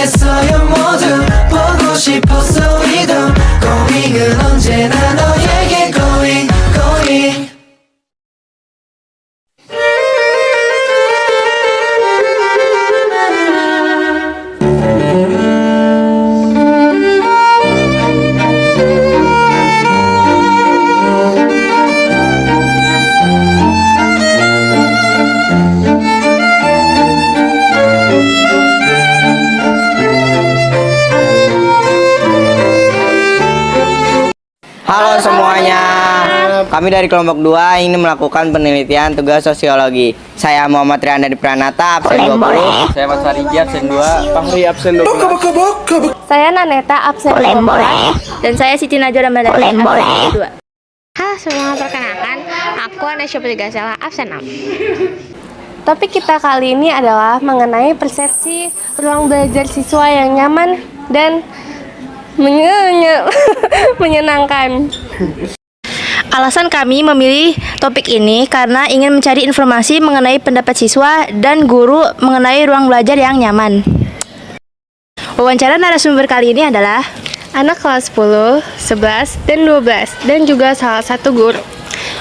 원했어요 모두 보고 싶었어 이도 고잉은 언제나 너에게 고잉 고잉 Halo semuanya, kami dari kelompok 2 ingin melakukan penelitian tugas sosiologi. Saya Muhammad Riandadi Pranata, absen 20. Saya Mas Fariji, absen 2. Fahri, absen 12. Saya Naneta, absen 24. Dan saya Siti Najwa Ramadhani, absen 2. Halo semua, perkenalkan, aku Anesya Putri Gasela, absen 6. Topik kita kali ini adalah mengenai persepsi ruang belajar siswa yang nyaman dan menyenangkan. Alasan kami memilih topik ini karena ingin mencari informasi mengenai pendapat siswa dan guru mengenai ruang belajar yang nyaman. Wawancara narasumber kali ini adalah anak kelas 10, 11, dan 12 dan juga salah satu guru.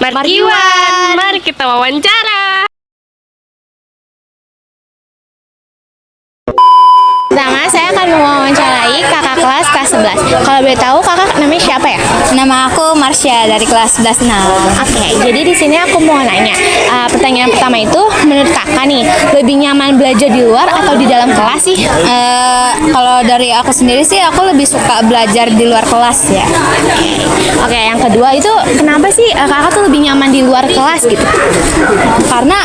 Markiwan, mari kita wawancara. Pertama, saya akan mewawancarai kakak kelas 11. Kalau boleh tahu, kakak namanya siapa ya? Nama aku Marsha dari kelas 11 nah. Oke, jadi di sini aku mau nanya. Pertanyaan pertama itu, menurut kakak nih, lebih nyaman belajar di luar atau di dalam kelas sih? Kalau dari aku sendiri sih, aku lebih suka belajar di luar kelas ya. Oke, yang kedua itu, kenapa sih kakak tuh lebih nyaman di luar kelas gitu? Karena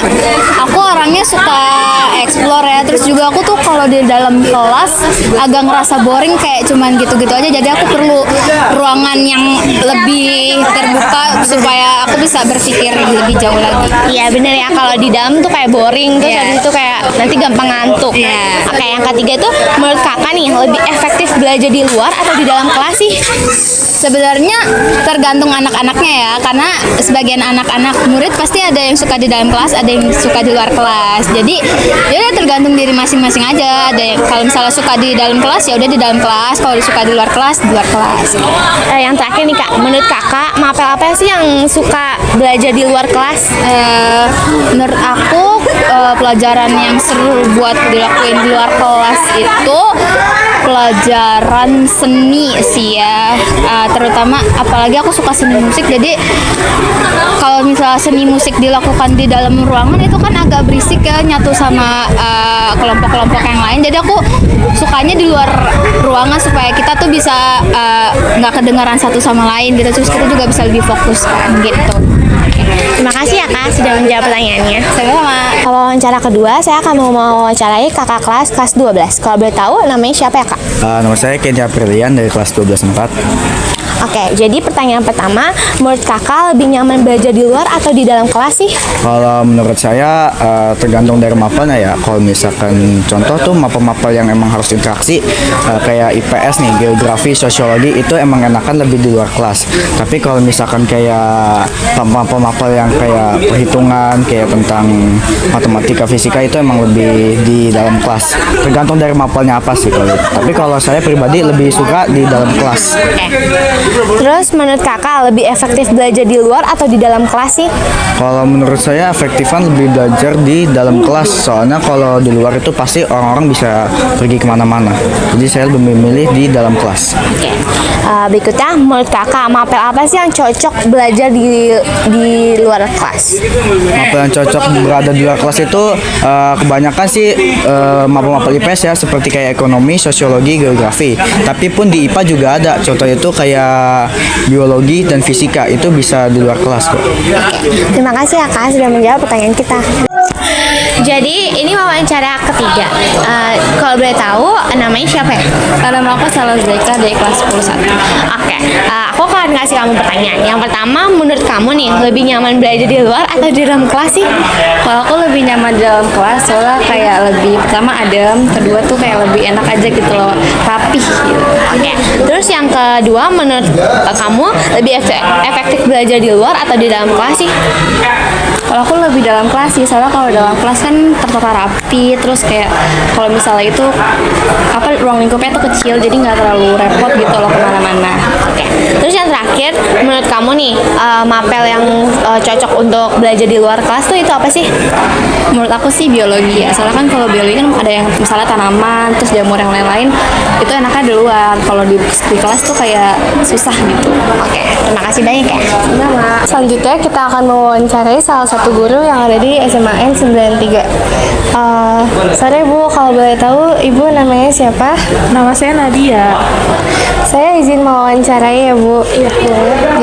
aku orangnya suka explore ya. Terus juga aku tuh kalau di dalam kelas agak ngerasa boring kayak cuman gitu-gitu aja. Jadi aku perlu ruangan yang lebih terbuka supaya aku bisa berpikir lebih jauh lagi. Iya bener ya, kalau di dalam tuh kayak boring, terus habis itu kayak nanti gampang ngantuk. Oke, yang ketiga itu, menurut kakak nih, lebih efektif belajar di luar atau di dalam kelas sih? Sebenarnya tergantung anak-anaknya ya, karena sebagian anak-anak murid pasti ada yang suka di dalam kelas, ada yang suka di luar kelas. Jadi ya tergantung diri masing-masing aja. Ada yang kalau misalnya suka di dalam kelas ya udah di dalam kelas, kalau suka di luar kelas di luar kelas. Yang terakhir nih kak, menurut kakak mapel apa sih yang suka belajar di luar kelas? Menurut aku pelajaran yang seru buat dilakuin di luar kelas itu pelajaran seni sih ya, terutama apalagi aku suka seni musik. Jadi kalau misalnya seni musik dilakukan di dalam ruangan itu kan agak berisik ya, nyatu sama kelompok-kelompok yang lain. Jadi aku sukanya di luar ruangan supaya kita tuh bisa nggak kedengaran satu sama lain gitu, terus kita juga bisa lebih fokus kan gitu. Terima kasih ya kak sudah menjawab pertanyaannya. Sama. Kalau wawancara kedua, saya akan mau mewawancarai kakak kelas 12. Kalau boleh tahu namanya siapa ya kak? Nama saya Kenja Aprilian dari kelas 12 4. Oke, jadi pertanyaan pertama, menurut kakak lebih nyaman belajar di luar atau di dalam kelas sih? Kalau menurut saya tergantung dari mapelnya ya. Kalau misalkan contoh tuh mapel-mapel yang emang harus interaksi kayak IPS nih, geografi, sosiologi, itu emang enakan lebih di luar kelas. Tapi kalau misalkan kayak mapel-mapel yang kayak perhitungan, kayak tentang matematika, fisika, itu emang lebih di dalam kelas. Tergantung dari mapelnya apa sih kalau. Tapi kalau saya pribadi lebih suka di dalam kelas. Terus menurut kakak lebih efektif belajar di luar atau di dalam kelas sih? Kalau menurut saya efektifan lebih belajar di dalam kelas. Soalnya kalau di luar itu pasti orang-orang bisa pergi kemana-mana. Jadi saya lebih memilih di dalam kelas. Oke. Berikutnya, menurut kakak mapel apa sih yang cocok belajar di luar kelas? Mapel yang cocok berada di luar kelas itu kebanyakan sih mapel-mapel IPS ya, seperti kayak ekonomi, sosiologi, geografi. Tapi pun di IPA juga ada. Contoh itu kayak biologi dan fisika, itu bisa di luar kelas kok. Terima kasih ya kak sudah menjawab pertanyaan kita. Jadi ini wawancara ketiga. Kalau boleh tahu namanya siapa ya? Nama aku Salah Zeka dari kelas 11 1. Oke, aku akan ngasih kamu pertanyaan. Yang pertama, menurut kamu nih lebih nyaman belajar di luar atau di dalam kelas sih? Kalau aku lebih nyaman di dalam kelas, soalnya kayak lebih pertama adem, kedua tuh kayak lebih enak aja gitu loh, rapih gitu. Oke. Terus yang kedua, menurut kamu lebih efektif belajar di luar atau di dalam kelas sih? Kalau aku lebih dalam kelas sih, soalnya kalau dalam kelas kan tertata rapi, terus kayak kalau misalnya itu apa ruang lingkupnya tuh kecil, jadi nggak terlalu repot gitu loh kemana-mana. Oke. Terus yang terakhir, menurut kamu nih, mapel yang cocok untuk belajar di luar kelas tuh itu apa sih? Menurut aku sih biologi ya, soalnya kan kalau biologi kan ada yang misalnya tanaman, terus jamur yang lain-lain, itu enaknya di luar. Kalau di kelas tuh kayak susah gitu. Oke, terima kasih banyak ya. Sama. Selanjutnya kita akan mewawancarai salah satu guru yang ada di SMAN 93. Sorry Bu, kalau boleh tahu Ibu namanya siapa? Nama saya Nadia. Saya izin mewawancarai ya Bu. Iya.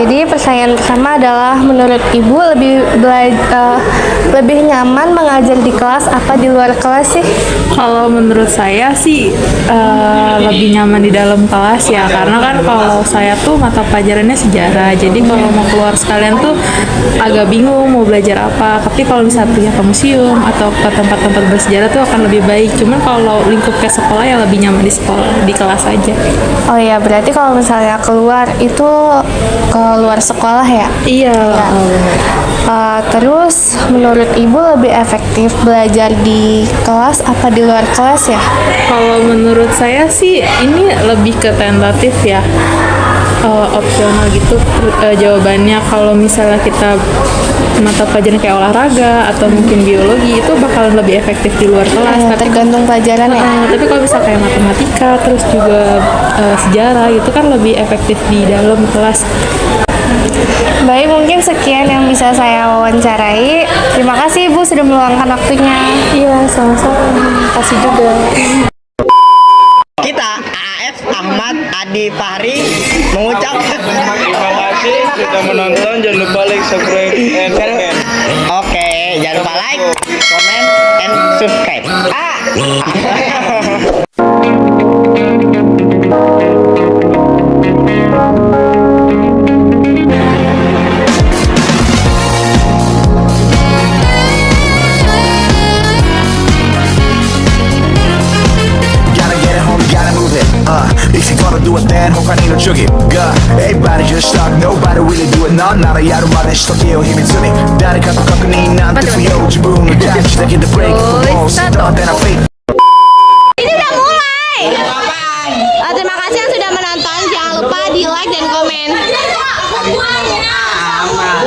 Jadi pertanyaan pertama adalah menurut Ibu lebih nyaman mengajar di kelas apa di luar kelas sih? Kalau menurut saya sih lebih nyaman di dalam kelas ya, karena kan kalau saya tuh mata pelajarannya sejarah, jadi kalau mau keluar sekalian tuh agak bingung mau belajar apa. Tapi kalau misalnya pergi ke museum atau ke tempat-tempat bersejarah tuh akan lebih baik. Cuman kalau lingkupnya sekolah ya lebih nyaman di sekolah, di kelas aja. Oh iya, berarti kalau misalnya keluar itu ke luar sekolah ya? Iya. Terus menurut Ibu lebih efektif belajar di kelas apa di luar kelas ya? Kalau menurut saya sih ini lebih ke tentatif ya, opsional gitu jawabannya. Kalau misalnya kita mata pelajaran kayak olahraga atau mungkin biologi itu bakalan lebih efektif di luar kelas. Ya, Tapi tergantung pelajaran ya. tapi kalau misalnya kayak matematika terus juga sejarah itu kan lebih efektif di dalam kelas. Baik, mungkin sekian yang bisa saya wawancarai. Terima kasih Ibu sudah meluangkan waktunya. Iya, sama-sama. Kasih juga. Kita AAF Ahmad Adi Fahri mengucapkan Terima kasih sudah menonton. Jangan lupa like, subscribe, and share. Oke, jangan lupa like, comment, and subscribe. Gotta get it home, gotta move it. If you gonna do it, then hope I need to jug it. Everybody just talk, nobody really do it. 넌 나를 야루마다 시도해요 힘이 드니.誰かと確認なんて不要。自分の大事だけで break the rules. Thought that I fake. Ini udah mulai. Terima kasih yang sudah menonton. Jangan lupa di like dan komen.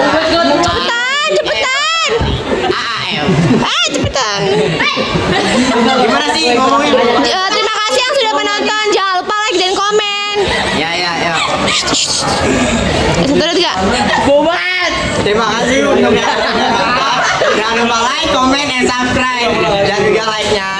Cepetan, cepetan. Cepetan. Gimana sih ngomongin? Terima kasih yang sudah menonton. Jangan lupa like dan komen. Ya. Satu, dua, tiga. Bobat. Terima kasih untuk jangan lupa like, comment, and subscribe dan juga like-nya.